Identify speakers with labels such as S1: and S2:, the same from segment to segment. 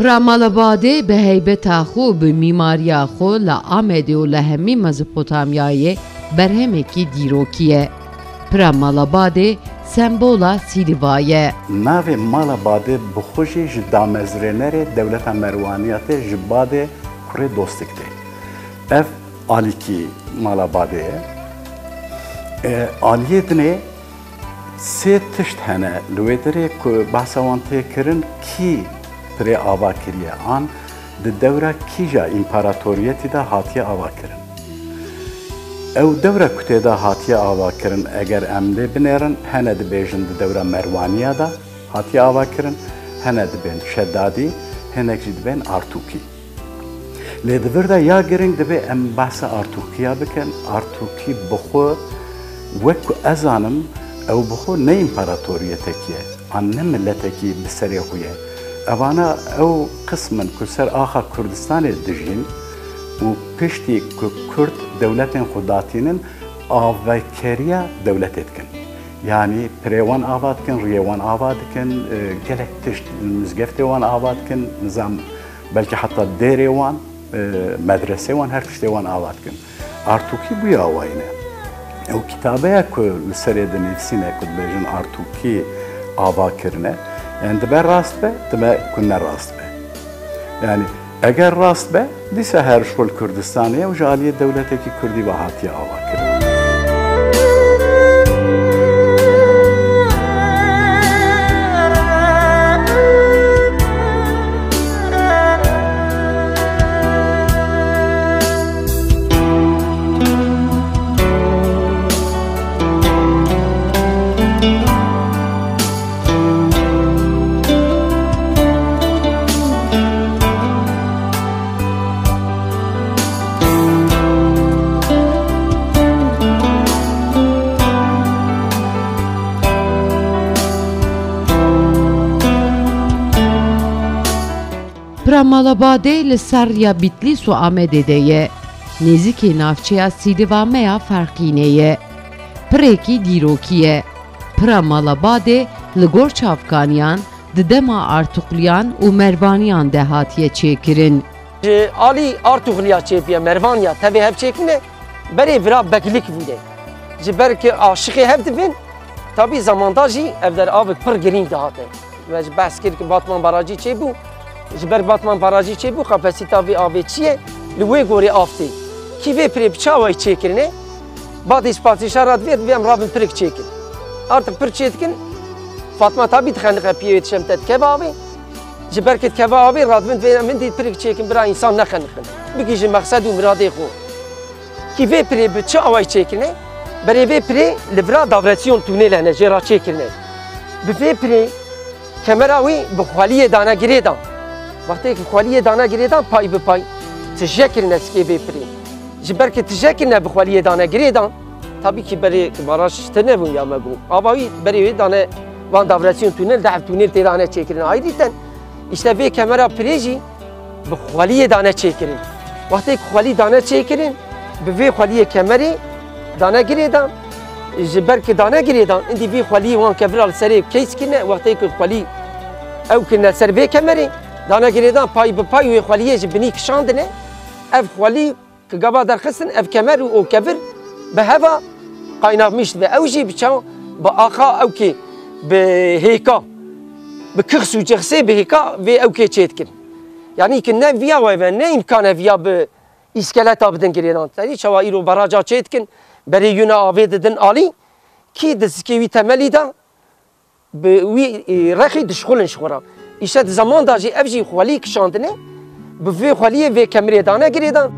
S1: پرامالابادê bi heybeta xwe û bi mîmariya xwe li Amedê û li hemî Mezopotamyayê berhemekî dîrokî ye. Piramalabadê sembola Silîva ye.
S2: Navê Malabadê bi xwe jî ji damezrênerê dewleta Merwanîya tê ji badê kurê dostik tê. Ev alîkî Malabadê ye. Aliyê dinê sê tişt hene li wê derê ku behsa wan tê kirin kî pirê ava kiriye an di dewra kîja împaratoriyetî de hatiye ava kirin. Ew dewra ku tê de hatiye ava kirin eger em lê binêrin hene dibêjin di dewra Merwaniya da hatiye ava kirin, hene dibên Şeddadî, hinek jî dibên Artûkî. Lê di vir de ya giring dibe em behsa Artûkiya bikin. Artûkî bi xwe wek ku ez zanim ew bi xwe ne împaratoriyetekî ye, an ne milletekî bi serê xwe ye. Evana ew qismin ku ser axa Kurdistanê dijîn û piştî ku Kurd dewletên xwe datînin avekeriya dewletê dikin. Yani pirê wan ava dikin, riyê wan ava dikin, gelek tişt mizgeftê wan ava dikin, nizam belkî heta dêrê wan, medresê wan her tiştê wan ava dikin. Artûkî bûye awayîne. Ew kitabeya ku li serê de nivîsîne ku dibêjin Artûkî ava kirine, yani dibe rast be, dibe ku ne rast be. Yani eger rast be, dîsa her şol Kurdistanê ew ji aliyê dewletekî Kurdî ve hatiye ava kirin.
S1: Piramalabadê li ser ya Bitlis û Amedê de ye. Nêzîkê navçeya Silîva meya Ferqînê ye. Pirêkî dîrokî ye. Piramalabadê li gor çavkaniyan, di dema Artuqliyan û Mervaniyan de hatiye çêkirin.
S3: Ji alî Artuqliya çêpiye Mervaniya tevê hev çêkine berê vira beklik bûne. Ji ber ki aşiqê hev dibin, tabî zamanda jî ev deravek pir girîng dihate. Ve ji behs kir ki Batman Barajî çêbû, ji ber Batman Barajî çêbû kapasîta vê avê çi ye li wê gorê av tê. Kî vê pirê bi çawa çêkirine, badê spatîşara divê divê em rabin pirek çêkin. Artık pir çê dikin, Fatma tabî dixeniqe piyê dişem te dikeve avê, ji ber ke dikeve avê radibin divê min dît pirek çêkin bira însan nexeniqin. Bigî ji meqsed û miradê xwe. Kî vê pirê bi çi awayê çêkirine, berê vê pirê li vira davretîyon tûnêl hene jêra çêkirine. Bi vê pirê kemera wî bi xwaliyê danegirê dan. Vaxtê ki xwaliyê danegirê dan pay bi pay tijekirine sikê vê pirê. Ji ber ke tijekirine bi xwaliyê danegirê dan, tabî ki berê baraj tê nebûn ya me bû. Ava wî berê wê dane van davretîyon tûnêl de hev tûnêl tê dane çêkirin. Ayrîten işte vê kemera pirê jî bi xwaliyê dane çêkirin. Vaxtê ki xwalî dane çêkirin, bi vê xwaliyê kemerê danegirê dan, ji ber ki danegirê dan, indî vê xwaliyê wan kevira li serê keys kirine, vaxtê ki xwalî ew kirine ser vê kemerê, danegirê dan pay bi pay wê xwaliyê ji binî kişandine, ev xwalî ki gava derxistin, ev kemer û o kevir bi heva qaynaxmiş dibe. Ew jî bi çaw bi axa ew kê bi hêka, bi kix û cixsê bi hêka vê ew kê çê dikin. Yani ki ne viya wê ve ne imkane viya bi îskeleta bidin girêdan. Terî çawa îro baraca çê dikin, berê yûna avê didin alî, kî di sikê wî temelî da bi wî rexî dişxulin ji xwe ra. İşte zaman da jî ev jî xwalî kişandine, bi vê xwaliyê vê kemerê danegirê dan.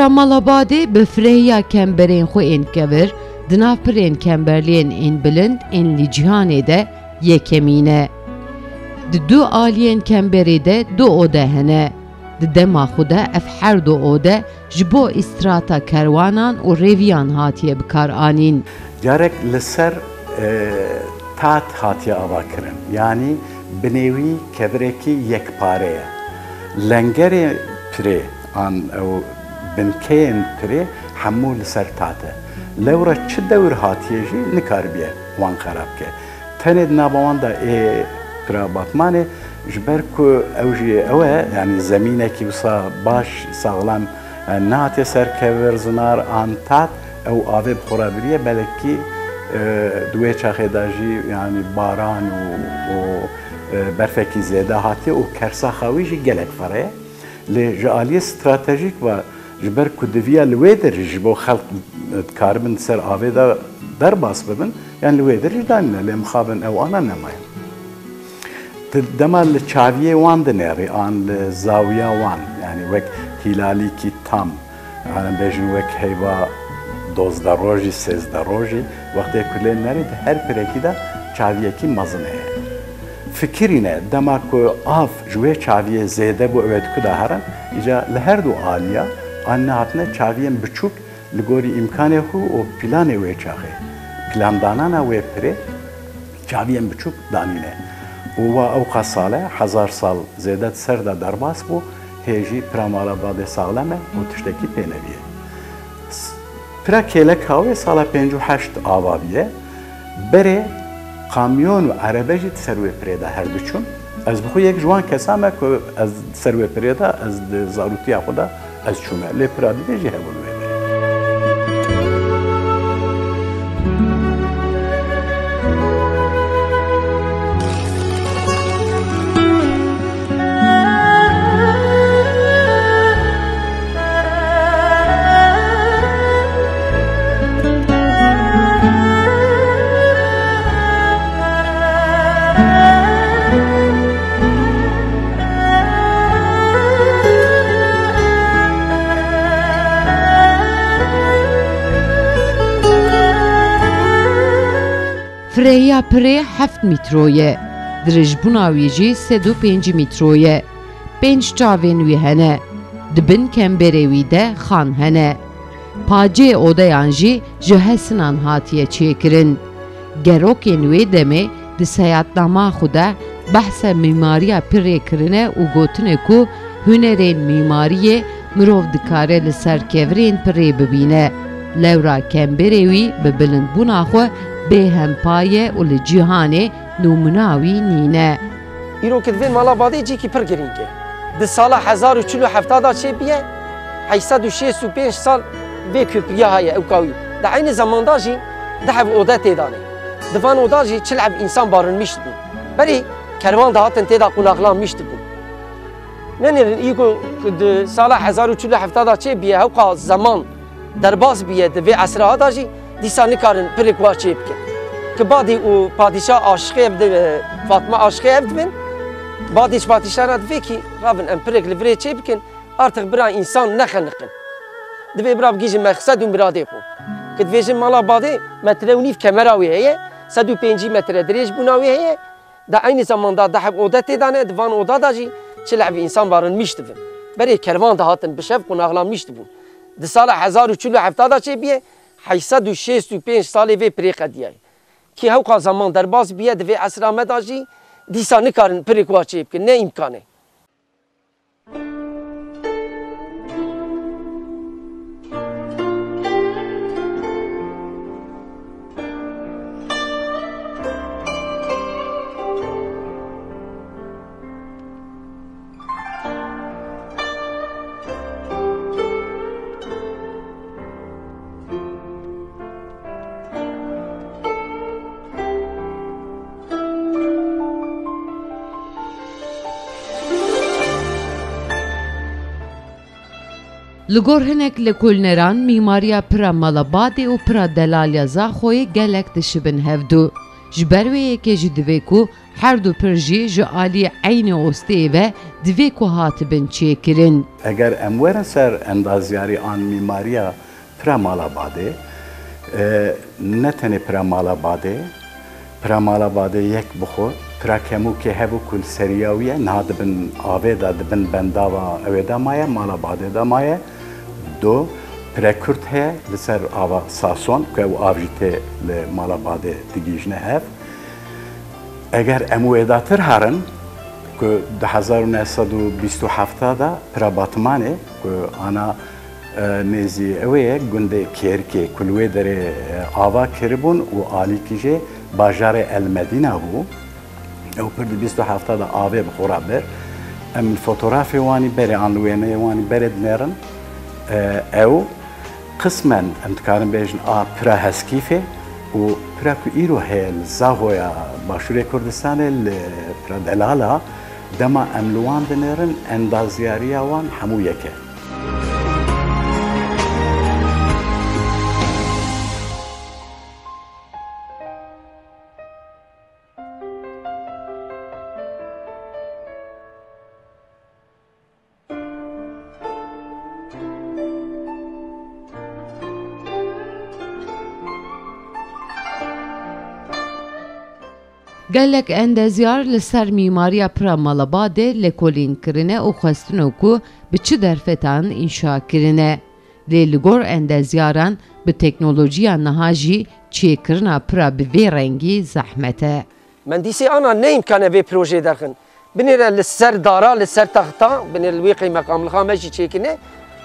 S1: Pira Malabadê bi firêya kemberên xwe ên kevir, di nav pirên kemberliyên ên bilind ên li cîhanê de yekemîn e. Di du aliyên kemberê de du ode hene. Di dema xwe de ev her du ode ji bo îstrata kerwanan û rêviyan hatiye bikar anîn.
S2: Carek li ser tat hatiye avakirin. Yani binêwî kevirekî yekpare ye. Lengerê pirê an ew binkeyên pirê hemû li ser tat e. Lewra çi dewr hatiye jî nikaribiye wan xerab ke. Tenê di nava wan da pira Batmanê ji ber ku ew jî ew e, yani zemînekî wisa baş saxlam nehatiye serkevir zinar an tat ew avê bixurabiriye belekî di wê çaxê da jî yani baran û berfekî zêde hatiye û kersa xewî jî gelek fere. Lê ji aliyê stratejîk ve ji ber ku diviya li wê derê ji bo xelk dikaribin ser avê da derbas bibin, yani li wê derê danîne lê mixabin ew ana nemaye. Dema li çaviyê wan dinêrî an li zawiya wan, yani wek hîlalîkî tam, yani bêjin wek heyva 12 rojî, 13 rojî, wextê ku lê nerî di her pirekî de çaviyekî mezin heye. Fikirîne dema ku av ji wê çaviyê zêde bu ew diku da herin, îca li her du aliya an nehatine çaviyên biçûk li gorî îmkanê xwe û planê wê çaxê. Plandanana wê pirê çaviyên biçûk danîne. û wa ew qas sal e, 1000 sal zêde ser da derbas bû, hê jî pira Malabadê saxlem e û tiştekî pê neviye. Pira kêlek wê sala 58 ava biye, berê kamyon û erebe jî ser wê pirê de her diçûn. Ez bi xwe yek ji wan kesan me ku ez ser wê pirê de ez di zarûtiya xwe de ez çûme. Lê pira didê jî hebûn wê berê.
S1: Firêya pirê 7 mîtroye, dirêjbûna wî jî 305 mîtroye. 5 çavên wî hene. Di bin kemberê wî de xan hene. Pacê odeyan jî ji hesinan hatiye çêkirin. Gerokên wê demê di seyatnama xwe de behsa mîmariya pirê kirine û gotine ku hunerên mîmariyê mirov dikare li ser kevirên pirê bibîne. Lewra kemberê wî bi bilindbûna xwe bêhempaye û li cîhanê nûmuna wî nîne.
S3: Îrokidvên Malabadê cîkî pir girîng e. Di sala 1470 da çêbiye, 865 sal vê köprüya heye ew kawî. Di aynı zamanda jî dehev oda têdane. Di van oda jî çil ev însan barınmış dibûn. Berê kervan dahatin têda qunaqlanmış dibûn. Nenêrin îgo di sala 1470 da çêbiye hewqa zaman derbas biye di vê esra da jî dîsa nikarin pirek wa çê bikin. Ki badî û padîşa aşiqê ev Fatma aşiqê ev dibin, badî ji padîşana divê kî rabin em pirek li virê çê bikin, artık bira însan nexeniqin. Divê bira bigîjin me 100 miradê xwe. Ki dibêjin Malabadê metre û nîv kemera wê heye, 150 metre dirêjbûna wê heye, da aynı zamanda dehev oda têdane, di van oda da jî çil ev însan barınmış dibin. Berê kervan dahatin bi şev qunaqlanmış dibûn. Di sala 1470 da çêbiye, 865 salê vê pirê qediye. Ki hewqa zaman derbas biye di vê esra me da jî dîsa nikarin pirek wa çê bikin, ne imkan e.
S1: Li gor hinek lêkolneran mîmariya pira Malabadê û pira Delalya Zaxoyê gelek dişibin hevdû. Ji ber wê yekê jî divê ku her du pirjî ji alî eynê ostê ve divê ku hatibin çêkirin.
S2: Eger em werin ser endaziyarî an mîmariya pira mala badê, ne tenê pira mala badê, pira mala badê yek bixwe, pira kemûkê hebû ku li seriya wî ye, niha dibin avê da dibin bendava evê de maye, mala badê de maye. Du, pira Kurt heye li ser ava Sason, ku ew av jî tê li mala badê digîjine hev. Eger em wêda tir herin, ku 1927 da pira Batmanê ku ana nêzî ew ye gundê Kêrkê ku li wê derê ava kiribûn û alîkî jê bajarê Elmedîna bû. Ew pir di 27 da avê bi xwe re bir. Em fotoğrafê wanî berê an li wêneyê wanî berê dinêrin. Ew qismen em dikarin bêjin a pira heskîfê û pira ku îro heye li Zahoya Başûrê Kurdistanê li pira Delala dema em li wan dinêrin endaziyariya wan hemû yek e.
S1: Gelek endeziyar li ser mîmariya pira Malabadê lêkolîn kirine û xwestin ku bi çi derfetan înşa kirine. Lê li gor endezyaran bi teknolojiya niha jî çêkirina pira bi vê rengî zehmet e.
S3: Mendîsê ana ne imkane vê projeyê derxin. Binêre li ser dara, li ser texta, binêre li wê qîmekamlixa me jî çêkine,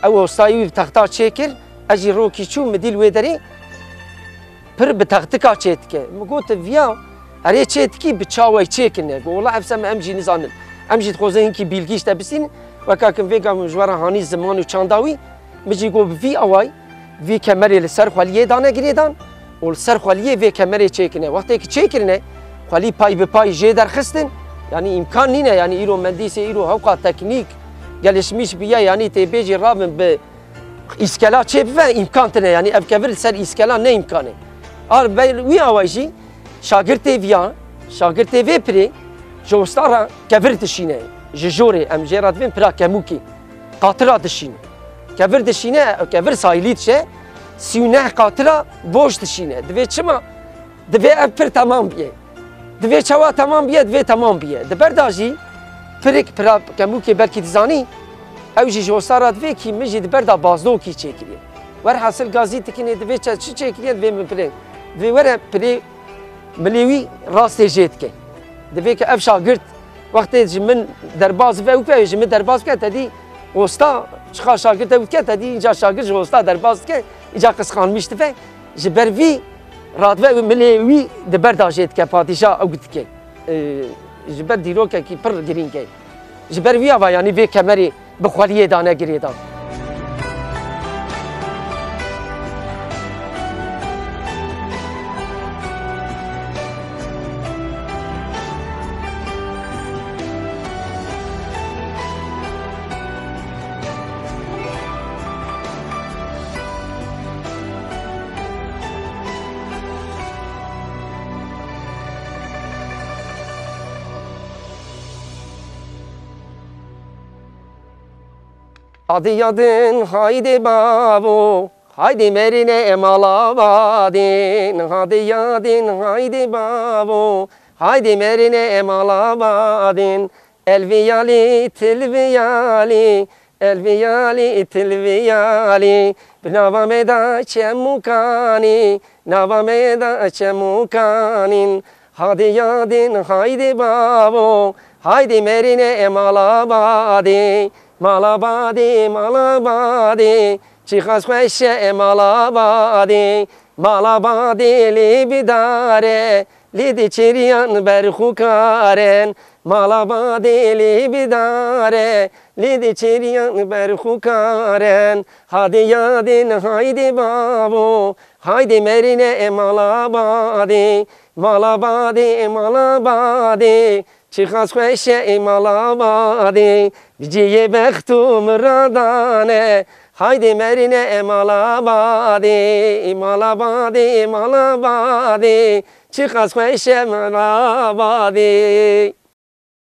S3: ew ostayî wî bi texta çêkir, ez jî rokî çûm mi dîl wê derê pir bi textika çê dike. Min got viya herê çê dikî bi çawa çêkine. Wala ev sem em jî nizanin. Em jî dixwazin hinkî bîlgîş te bisînin, weka kin vêga min ji were hanî ziman û çanda wî, min jî got bi vî away vê kemerê li ser xweliyê dane girêdan û li ser xweliyê vê kemerê çêkine. Wextê ki çêkirine, xwelî pay bi pay jê derxistin, yani imkan nîne, yani îro mendîsê îro hewqa teknîk gelişmiş biye, yani tê bêjî rabin bi îskela çê bive imkan tune, yani ev kevir li ser îskela ne imkanê. Ar wî away jî şagirtê viya, şagirtê vê pirê ji ostara kevir dişîne, ji jorê em jê re dibin pira kemûkê, qatira dişîne. Kevir dişîne, kevir sahilî dişe, sîneh qatira boş dişîne. Divê çima? Divê ev pir temam biye. Divê çawa temam biye, divê temam biye. Di ber da jî pirêk pira kemûkê belkî dizanî, ew jî ji ostara divê kî min jî di ber da bazdokî çêkiriye. Werhesil gazî dikine divê çi çêkiriye divê min pirê. Divê were pirê milê wî rastê jê dike. Divê ki ev şagirt wextê ji min derbas ve wê ji min derbas bike tedî osta çiqa şagird ew dike tedî înca şagird ji osta derbas dike, înca qisqanmış dibe. Ji ber vî radve milê wî di ber da jê dike padîşa ew dike. Ji ber dîrokekî pir girîng e. Ji ber wî ava yanî vê kemerê bi xweliyê dane girêdan. Hadi yadın haydi babo, haydi merine malabadin. Hadi yadın haydi babo, haydi merine malabadin. Elviyali tilviyali, elviyali tilviyali. Navameda çemukani, navameda çemukanin. Hadi yadın haydi babo, haydi merine malabadin. Malabadi, malabadi, çiğaz xweşe malabadi, malabadi li bidare, li di çiriyan berxukaren, malabadi li bidare, li di çiriyan berxukaren. Hadi yadin haydi babo, haydi merine malabadi, malabadi, malabadi, çiğaz xweşe malabadi. Biciye bektum radane, haydi merine malabadi, malabadi, malabadi. چی خواست خویش من آبادی